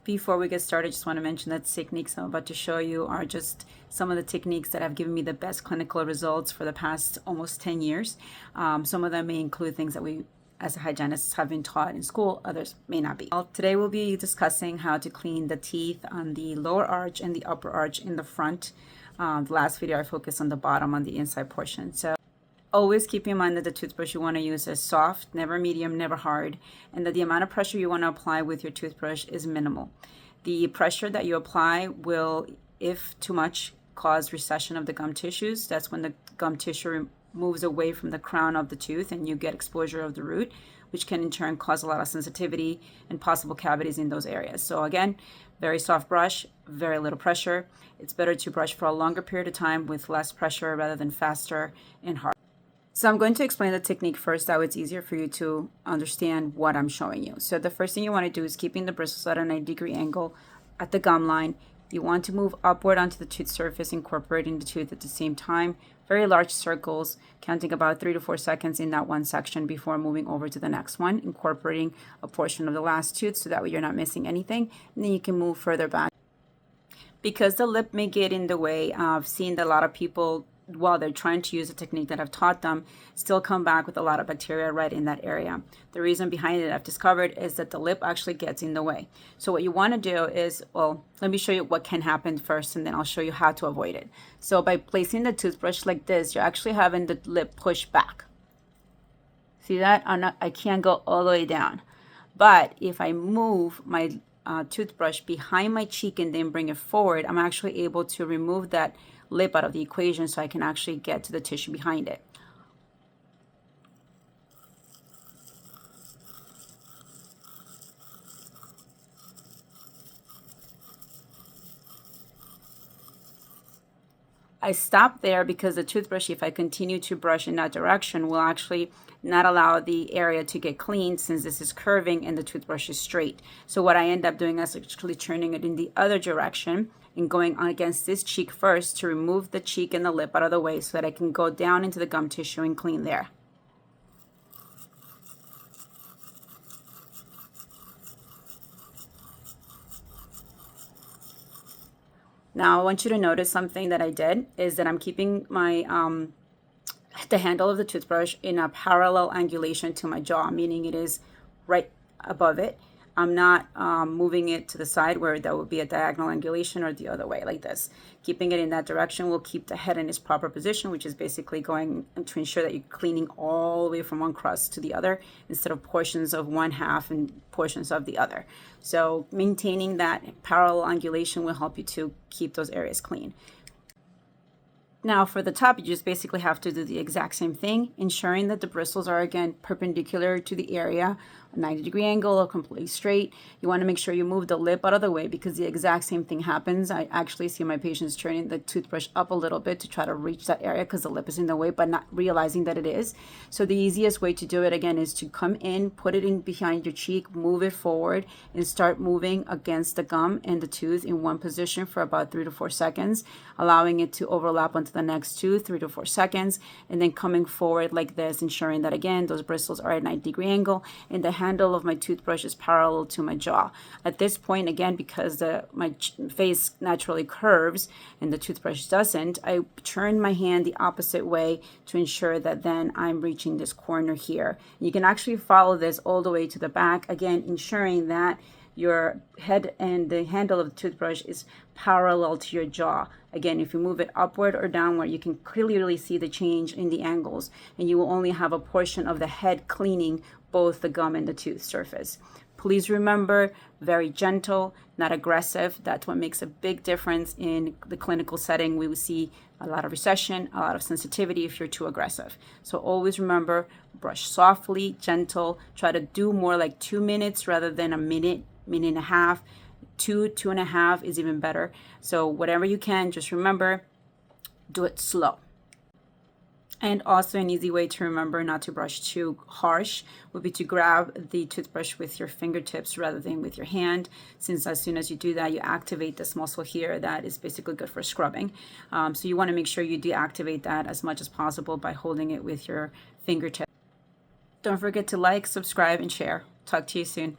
Before we get started, I just want to mention that techniques I'm about to show you are just some of the techniques that have given me the best clinical results for the past almost 10 years. Some of them may include things that we as hygienists have been taught in school, others may not be. Today we'll be discussing how to clean the teeth on the lower arch and the upper arch in the front. The last video I focused on the bottom, on the inside portion. So always keep in mind that the toothbrush you want to use is soft, never medium, never hard, and that the amount of pressure you want to apply with your toothbrush is minimal. The pressure that you apply will, if too much, cause recession of the gum tissues. That's when the gum tissue moves away from the crown of the tooth and you get exposure of the root, which can in turn cause a lot of sensitivity and possible cavities in those areas. So again, very soft brush, very little pressure. It's better to brush for a longer period of time with less pressure rather than faster and hard. So I'm going to explain the technique first, so it's easier for you to understand what I'm showing you. So the first thing you want to do is keeping the bristles at a 90-degree angle at the gum line. You want to move upward onto the tooth surface, incorporating the tooth at the same time. Very large circles, counting about 3 to 4 seconds in that one section before moving over to the next one, incorporating a portion of the last tooth so that way you're not missing anything. And then you can move further back. Because the lip may get in the way, I've seen that a lot of people, while they're trying to use a technique that I've taught them, still come back with a lot of bacteria right in that area. The reason behind it I've discovered is that the lip actually gets in the way. So what you want to do is, well, let me show you what can happen first and then I'll show you how to avoid it. So by placing the toothbrush like this, you're actually having the lip push back. See that? I can't go all the way down. But if I move my toothbrush behind my cheek and then bring it forward, I'm actually able to remove that lip out of the equation so I can actually get to the tissue behind it. I stop there because the toothbrush, if I continue to brush in that direction, will actually not allow the area to get clean since this is curving and the toothbrush is straight. So what I end up doing is actually turning it in the other direction and going on against this cheek first to remove the cheek and the lip out of the way so that I can go down into the gum tissue and clean there. Now I want you to notice something that I did is that I'm keeping my the handle of the toothbrush in a parallel angulation to my jaw, meaning it is right above it. I'm not moving it to the side where that would be a diagonal angulation or the other way like this. Keeping it in that direction will keep the head in its proper position, which is basically going to ensure that you're cleaning all the way from one crust to the other instead of portions of one half and portions of the other. So maintaining that parallel angulation will help you to keep those areas clean. Now for the top, you just basically have to do the exact same thing, ensuring that the bristles are again perpendicular to the area, a 90-degree angle or completely straight. You want to make sure you move the lip out of the way because the exact same thing happens. I actually see my patients turning the toothbrush up a little bit to try to reach that area because the lip is in the way, but not realizing that it is. So the easiest way to do it again is to come in, put it in behind your cheek, move it forward, and start moving against the gum and the tooth in one position for about 3 to 4 seconds, allowing it to overlap onto the next tooth, 3 to 4 seconds, and then coming forward like this, ensuring that again those bristles are at a 90-degree angle and the handle of my toothbrush is parallel to my jaw. At this point, again, because my face naturally curves and the toothbrush doesn't, I turn my hand the opposite way to ensure that then I'm reaching this corner here. You can actually follow this all the way to the back, again ensuring that your head and the handle of the toothbrush is parallel to your jaw. Again, if you move it upward or downward, you can clearly see the change in the angles, and you will only have a portion of the head cleaning both the gum and the tooth surface. Please remember, very gentle, not aggressive. That's what makes a big difference in the clinical setting. We will see a lot of recession, a lot of sensitivity if you're too aggressive. So always remember, brush softly, gentle. Try to do more like 2 minutes rather than a minute, minute and a half. 2.5 is even better. So whatever you can, just remember, do it slow. And also an easy way to remember not to brush too harsh would be to grab the toothbrush with your fingertips rather than with your hand, since as soon as you do that, you activate this muscle here that is basically good for scrubbing. So you want to make sure you deactivate that as much as possible by holding it with your fingertips. Don't forget to like, subscribe, and share. Talk to you soon.